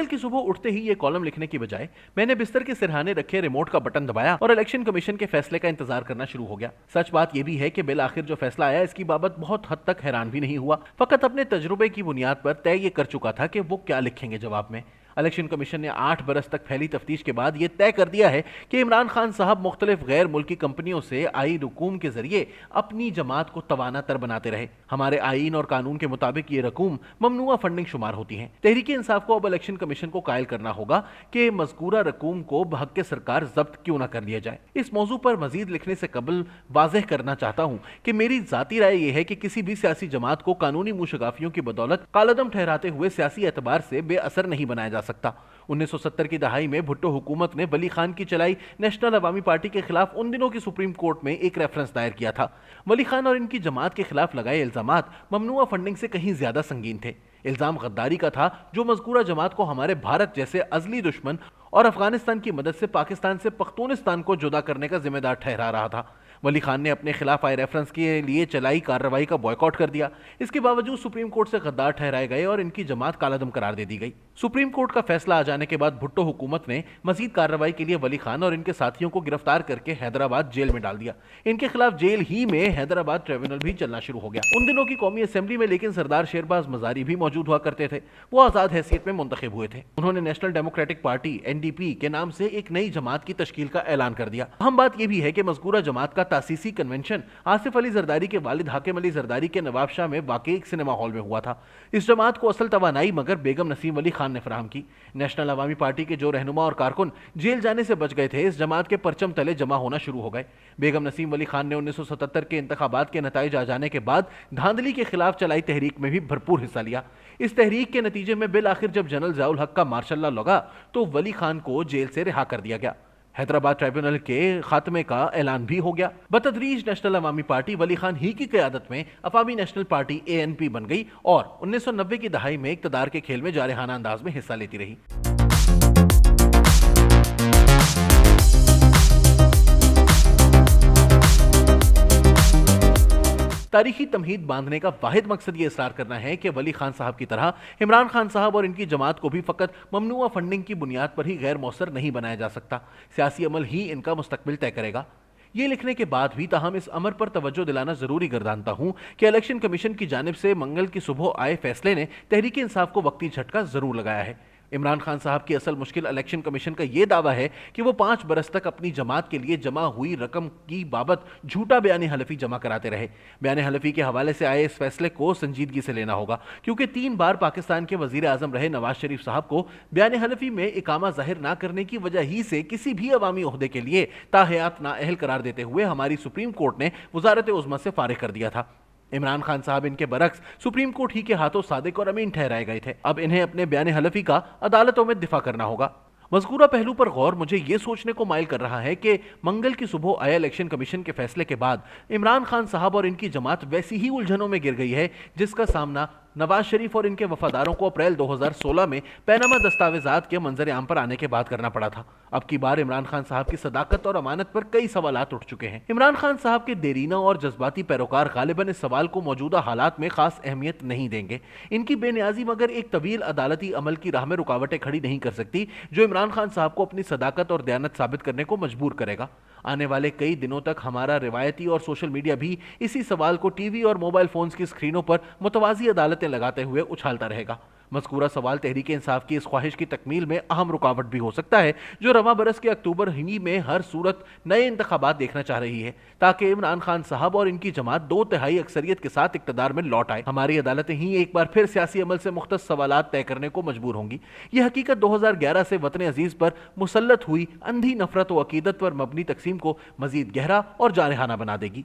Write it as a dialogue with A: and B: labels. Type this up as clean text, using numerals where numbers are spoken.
A: मंगल की सुबह उठते ही ये कॉलम लिखने की बजाय मैंने बिस्तर के सिरहाने रखे रिमोट का बटन दबाया और इलेक्शन कमीशन के फैसले का इंतजार करना शुरू हो गया। सच बात यह भी है कि बिल आखिर जो फैसला आया इसकी बाबत बहुत हद तक हैरान भी नहीं हुआ, फकत अपने तजुर्बे की बुनियाद पर तय ये कर चुका था कि वो क्या लिखेंगे जवाब में। इलेक्शन कमीशन ने 8 बरस तक फैली तफ्तीश के बाद यह तय कर दिया है कि इमरान खान साहब मुख्तलिफ गैर मुल्की कंपनियों से आई रकूम के जरिए अपनी जमात को तवाना तर बनाते रहे। हमारे आईन और कानून के मुताबिक ये रकूम ममनुआ फंडिंग शुमार होती हैं। तहरीक इंसाफ को अब इलेक्शन कमीशन को कायल करना होगा कि मज़कूरा रकूम को बहक़ सरकार जब्त क्यों न कर लिया जाए। इस मौजू पर मजीद लिखने से कबल वाज़ेह करना चाहता हूँ कि मेरी ज़ाती राय यह है कि किसी भी सियासी जमात को कानूनी मुशगाफियों की बदौलत कालदम ठहराते हुए सियासी एतबार से बेअसर नहीं बनाया जा सकता। 1970 की दहाई में भुट्टो हुकूमत ने वली खान की चलाई नेशनल अवामी पार्टी के खिलाफ उन दिनों की सुप्रीम कोर्ट में एक रेफरेंस दायर किया था। वली खान और इनकी जमात के खिलाफ लगाए इल्जामात ममनुआ फंडिंग से कहीं ज्यादा संगीन थे। इल्जाम गद्दारी का था जो मज़कूरा जमात को हमारे भारत जैसे अजली दुश्मन और अफगानिस्तान की मदद से पाकिस्तान से पख्तूनिस्तान को जुदा करने का जिम्मेदार ठहरा रहा था। वली खान ने अपने खिलाफ आए रेफरेंस के लिए चलाई कार्रवाई का बॉयकॉट कर दिया। इसके बावजूद सुप्रीम कोर्ट से गद्दार ठहराए गए और इनकी जमात कालादम करार दे दी गई। सुप्रीम कोर्ट का फैसला आ जाने के बाद भुट्टो हुकूमत ने मजीद कार्रवाई के लिए वली खान और इनके साथियों को गिरफ्तार करके हैदराबाद जेल में डाल दिया। इनके खिलाफ जेल ही में हैदराबाद ट्रिब्यूनल भी चलना शुरू हो गया। उन दिनों की कौमी असेंबली में लेकिन सरदार शेरबाज मजारी भी मौजूद हुआ करते थे। वो आजाद हैसियत में मुंतखब हुए थे। उन्होंने नेशनल डेमोक्रेटिक पार्टी NDP के नाम से एक नई जमात की तश्कील का ऐलान कर दिया। अहम बात यह भी है कि मज़कूरा जमात का तासीसी कन्वेंशन आसिफ अली जरदारी के वालिद हाकिम अली जरदारी के नवाबशाह में वाकई एक सिनेमा हॉल में हुआ था। इस जमात को असल तवानाई मगर बेगम नसीम अली खान ने फराहम की। नेशनल अवामी पार्टी के जो रहनुमा और कारकुन जेल जाने से बच गए थे, इस जमात के परचम तले जमा होना शुरू हो गए। बेगम नसीम अली खान ने 1977 के इंतखाबात के नताइज आ जाने के बाद धांधली के खिलाफ चलाई तहरीक में भी भरपूर हिस्सा लिया। इस तहरीक के नतीजे में बिल आखिर जब जनरल ज़ियाउल हक का मार्शल लॉ लगा तो वली खान को जेल से रिहा कर दिया गया। हैदराबाद ट्रिब्यूनल के खात्मे का ऐलान भी हो गया। बतदरीज नेशनल अवामी पार्टी वली खान ही की क़यादत में अवामी नेशनल पार्टी ANP बन गई और 1990 की दहाई में इक़्तिदार के खेल में जारहाना अंदाज में हिस्सा लेती रही। तारीखी तमहीद बांधने का वाहिद मकसद ये इसरार करना है कि वली खान साहब की तरह इमरान खान साहब और इनकी जमात को भी फ़कत ममनुआ फंडिंग की बुनियाद पर ही गैर मौसर नहीं बनाया जा सकता। सियासी अमल ही इनका मुस्तकबिल तय करेगा। ये लिखने के बाद भी ताहम इस अमर पर तवज्जो दिलाना जरूरी गर्दानता हूं कि इलेक्शन कमीशन की जानिब से मंगल की सुबह आए फैसले ने तहरीक इंसाफ को वक्ती झटका जरूर लगाया है। इमरान खान साहब की असल मुश्किल इलेक्शन कमीशन का यह दावा है कि वो 5 बरस तक अपनी जमात के लिए जमा हुई रकम की बाबत झूठा बयान हलफी जमा कराते रहे। बयान हलफी के हवाले से आए इस फैसले को संजीदगी से लेना होगा, क्योंकि 3 बार पाकिस्तान के वजीर आजम रहे नवाज शरीफ साहब को बयान हलफी में इकामा जाहिर ना करने की वजह ही से किसी भी अवामी ओहदे के लिए ताहयात नाअहल करार देते हुए हमारी सुप्रीम कोर्ट ने वजारत उज़्मा से फारिग कर दिया था। इमरान खान साहब इनके बरक्स सुप्रीम कोर्ट ही के हाथों सादिक और अमीन ठहराए गए थे। अब इन्हें अपने बयान हलफी का अदालतों में दिफा करना होगा। मज़कूरा पहलू पर गौर मुझे ये सोचने को माइल कर रहा है कि मंगल की सुबह आया इलेक्शन कमीशन के फैसले के बाद इमरान खान साहब और इनकी जमात वैसी ही उलझनों में गिर गई है जिसका सामना नवाज शरीफ और इनके वफादारों को अप्रैल 2016 में पैनामा दस्तावेजात के मंजर आम पर आने के बाद करना पड़ा था। अब की बार इमरान खान साहब की सदाकत और अमानत पर कई सवालात उठ चुके हैं। इमरान खान साहब के देरीना और जज्बाती पैरोकार गालिबन इस सवाल को मौजूदा हालात में खास अहमियत नहीं देंगे। इनकी बेनियाजी मगर एक तवील अदालती अमल की राह में रुकावटें खड़ी नहीं कर सकती जो इमरान खान साहब को अपनी सदाकत और दयानत साबित करने को मजबूर करेगा। आने वाले कई दिनों तक हमारा रिवायती और सोशल मीडिया भी इसी सवाल को टीवी और मोबाइल फोन्स की स्क्रीनों पर मुतवाज़ी अदालतें लगाते हुए उछालता रहेगा। मज़कूरा सवाल तहरीक इंसाफ की इस ख्वाहिश की तकमील में अहम रुकावट भी हो सकता है जो रवां बरस के अक्टूबर ही में हर सूरत नए इंतखाबात देखना चाह रही है ताकि इमरान खान साहब और इनकी जमात 2/3 अक्सरियत के साथ इक़्तिदार में लौट आए। हमारी अदालतें ही एक बार फिर सियासी अमल से मुख्तस सवालात तय करने को मजबूर होंगी। यह हकीकत 2011 से वतन अजीज पर मुसल्लत हुई अंधी नफरत व अकीदत पर मबनी तकसीम को मजीद गहरा और जारहाना बना देगी।